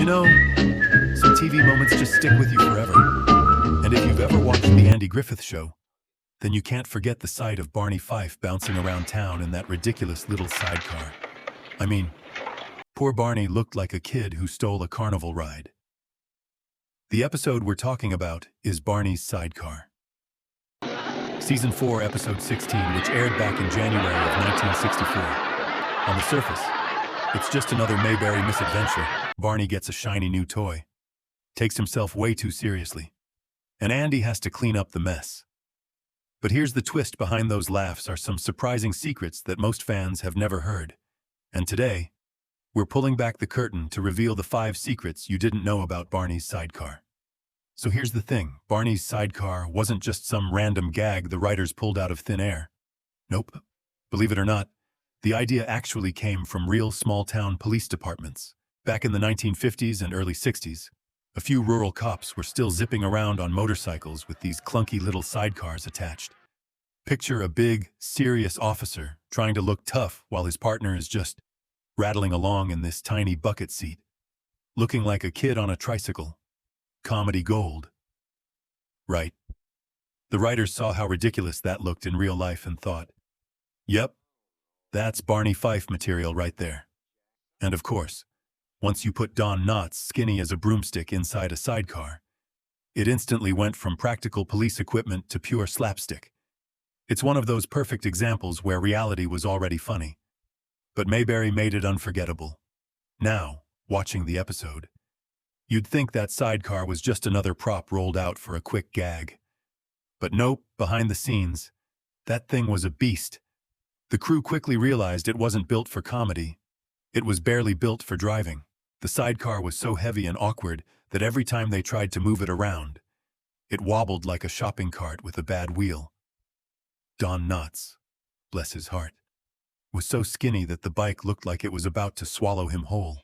You know, some TV moments just stick with you forever. And if you've ever watched The Andy Griffith Show, then you can't forget the sight of Barney Fife bouncing around town in that ridiculous little sidecar. I mean, poor Barney looked like a kid who stole a carnival ride. The episode we're talking about is Barney's Sidecar. Season 4, Episode 16, which aired back in January of 1964. On the surface, it's just another Mayberry misadventure. Barney gets a shiny new toy, takes himself way too seriously, and Andy has to clean up the mess. But here's the twist: behind those laughs are some surprising secrets that most fans have never heard. And today, we're pulling back the curtain to reveal the 5 secrets you didn't know about Barney's Sidecar. So here's the thing: Barney's Sidecar wasn't just some random gag the writers pulled out of thin air. Nope. Believe it or not, the idea actually came from real small-town police departments. Back in the 1950s and early 60s, a few rural cops were still zipping around on motorcycles with these clunky little sidecars attached. Picture a big, serious officer trying to look tough while his partner is just rattling along in this tiny bucket seat, looking like a kid on a tricycle. Comedy gold. Right. The writers saw how ridiculous that looked in real life and thought, yep, that's Barney Fife material right there. And of course, once you put Don Knotts skinny as a broomstick inside a sidecar, it instantly went from practical police equipment to pure slapstick. It's one of those perfect examples where reality was already funny, but Mayberry made it unforgettable. Now, watching the episode, you'd think that sidecar was just another prop rolled out for a quick gag. But nope, behind the scenes, that thing was a beast. The crew quickly realized it wasn't built for comedy. It was barely built for driving. The sidecar was so heavy and awkward that every time they tried to move it around, it wobbled like a shopping cart with a bad wheel. Don Knotts, bless his heart, was so skinny that the bike looked like it was about to swallow him whole.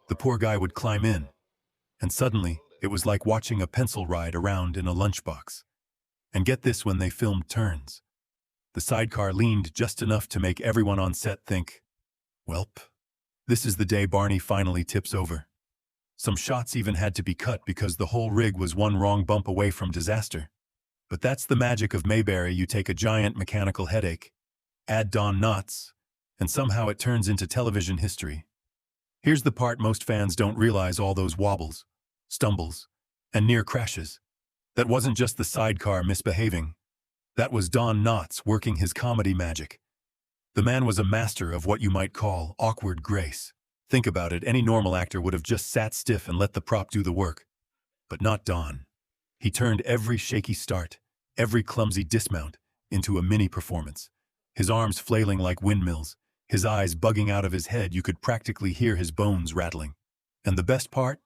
The poor guy would climb in, and suddenly it was like watching a pencil ride around in a lunchbox. And get this: when they filmed turns, the sidecar leaned just enough to make everyone on set think, welp, this is the day Barney finally tips over. Some shots even had to be cut because the whole rig was one wrong bump away from disaster. But that's the magic of Mayberry. You take a giant mechanical headache, add Don Knotts, and somehow it turns into television history. Here's the part most fans don't realize: all those wobbles, stumbles, and near crashes. That wasn't just the sidecar misbehaving. That was Don Knotts working his comedy magic. The man was a master of what you might call awkward grace. Think about it: any normal actor would have just sat stiff and let the prop do the work. But not Don. He turned every shaky start, every clumsy dismount, into a mini-performance. His arms flailing like windmills, his eyes bugging out of his head. You could practically hear his bones rattling. And the best part?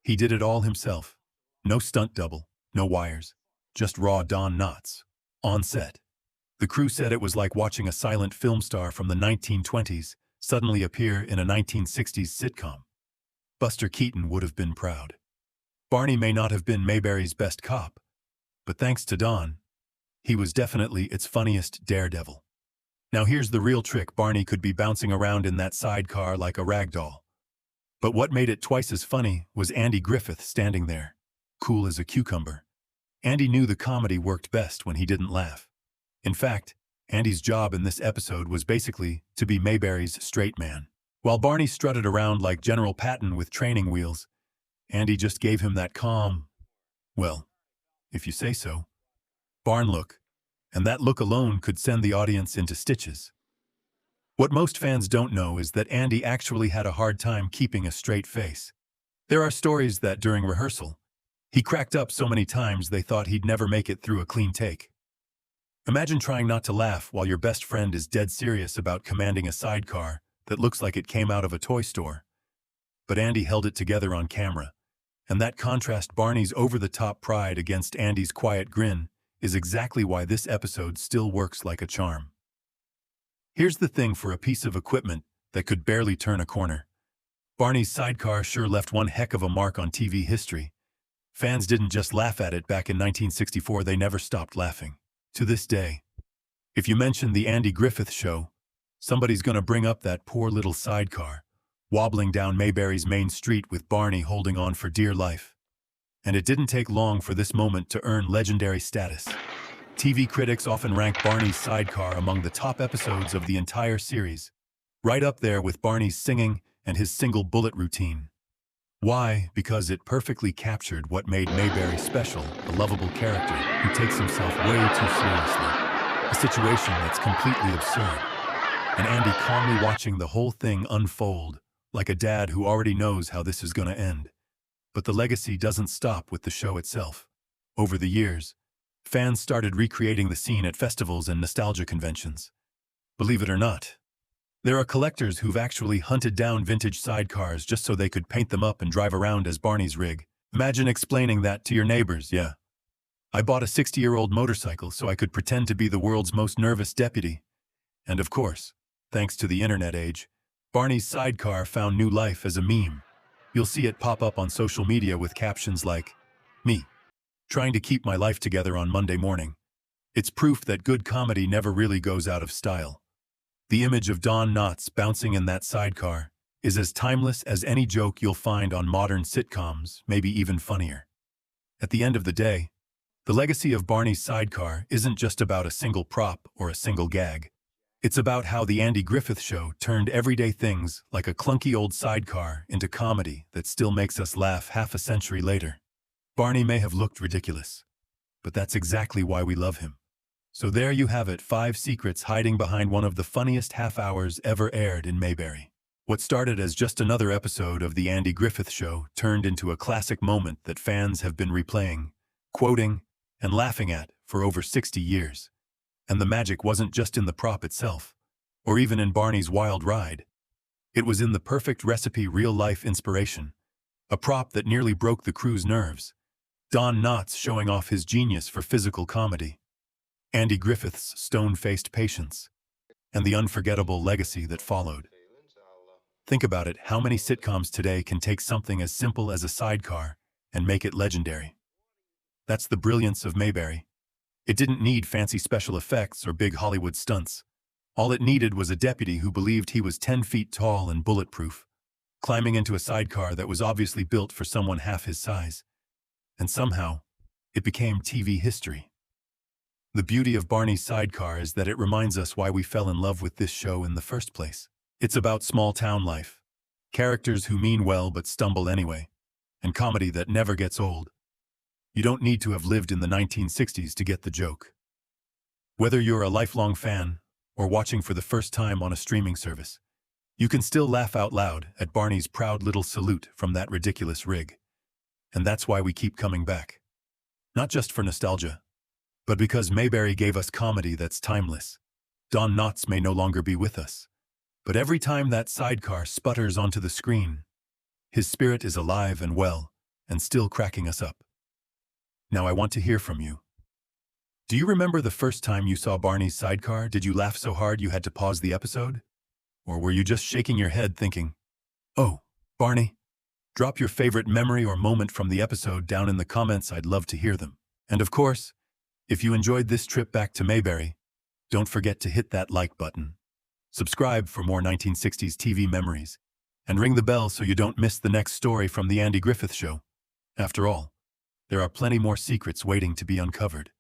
He did it all himself. No stunt double, no wires, just raw Don Knotts, on set. The crew said it was like watching a silent film star from the 1920s suddenly appear in a 1960s sitcom. Buster Keaton would have been proud. Barney may not have been Mayberry's best cop, but thanks to Don, he was definitely its funniest daredevil. Now here's the real trick: Barney could be bouncing around in that sidecar like a rag doll. But what made it twice as funny was Andy Griffith standing there, cool as a cucumber. Andy knew the comedy worked best when he didn't laugh. In fact, Andy's job in this episode was basically to be Mayberry's straight man. While Barney strutted around like General Patton with training wheels, Andy just gave him that calm, well, if you say so, barn look, and that look alone could send the audience into stitches. What most fans don't know is that Andy actually had a hard time keeping a straight face. There are stories that during rehearsal, he cracked up so many times they thought he'd never make it through a clean take. Imagine trying not to laugh while your best friend is dead serious about commanding a sidecar that looks like it came out of a toy store. But Andy held it together on camera, and that contrast, Barney's over-the-top pride against Andy's quiet grin, is exactly why this episode still works like a charm. Here's the thing: for a piece of equipment that could barely turn a corner, Barney's sidecar sure left one heck of a mark on TV history. Fans didn't just laugh at it back in 1964, they never stopped laughing. To this day, if you mention the Andy Griffith Show, somebody's gonna bring up that poor little sidecar, wobbling down Mayberry's main street with Barney holding on for dear life. And it didn't take long for this moment to earn legendary status. TV critics often rank Barney's Sidecar among the top episodes of the entire series, right up there with Barney's singing and his single bullet routine. Why? Because it perfectly captured what made Mayberry special, a lovable character who takes himself way too seriously. A situation that's completely absurd. And Andy calmly watching the whole thing unfold, like a dad who already knows how this is going to end. But the legacy doesn't stop with the show itself. Over the years, fans started recreating the scene at festivals and nostalgia conventions. Believe it or not, there are collectors who've actually hunted down vintage sidecars just so they could paint them up and drive around as Barney's rig. Imagine explaining that to your neighbors. Yeah, I bought a 60-year-old motorcycle so I could pretend to be the world's most nervous deputy. And of course, thanks to the internet age, Barney's Sidecar found new life as a meme. You'll see it pop up on social media with captions like, "Me, trying to keep my life together on Monday morning." It's proof that good comedy never really goes out of style. The image of Don Knotts bouncing in that sidecar is as timeless as any joke you'll find on modern sitcoms, maybe even funnier. At the end of the day, the legacy of Barney's Sidecar isn't just about a single prop or a single gag. It's about how the Andy Griffith Show turned everyday things like a clunky old sidecar into comedy that still makes us laugh half a century later. Barney may have looked ridiculous, but that's exactly why we love him. So there you have it, 5 secrets hiding behind one of the funniest half hours ever aired in Mayberry. What started as just another episode of the Andy Griffith Show turned into a classic moment that fans have been replaying, quoting, and laughing at for over 60 years. And the magic wasn't just in the prop itself, or even in Barney's wild ride. It was in the perfect recipe real-life inspiration, a prop that nearly broke the crew's nerves. Don Knotts showing off his genius for physical comedy, Andy Griffith's stone-faced patience, and the unforgettable legacy that followed. Think about it, how many sitcoms today can take something as simple as a sidecar and make it legendary? That's the brilliance of Mayberry. It didn't need fancy special effects or big Hollywood stunts. All it needed was a deputy who believed he was 10 feet tall and bulletproof, climbing into a sidecar that was obviously built for someone half his size. And somehow, it became TV history. The beauty of Barney's Sidecar is that it reminds us why we fell in love with this show in the first place. It's about small-town life, characters who mean well but stumble anyway, and comedy that never gets old. You don't need to have lived in the 1960s to get the joke. Whether you're a lifelong fan or watching for the first time on a streaming service, you can still laugh out loud at Barney's proud little salute from that ridiculous rig. And that's why we keep coming back. Not just for nostalgia, but because Mayberry gave us comedy that's timeless. Don Knotts may no longer be with us, but every time that sidecar sputters onto the screen, his spirit is alive and well, and still cracking us up. Now I want to hear from you. Do you remember the first time you saw Barney's Sidecar? Did you laugh so hard you had to pause the episode? Or were you just shaking your head thinking, "Oh, Barney"? Drop your favorite memory or moment from the episode down in the comments. I'd love to hear them. And of course, if you enjoyed this trip back to Mayberry, don't forget to hit that like button. Subscribe for more 1960s TV memories, and ring the bell so you don't miss the next story from the Andy Griffith Show. After all, there are plenty more secrets waiting to be uncovered.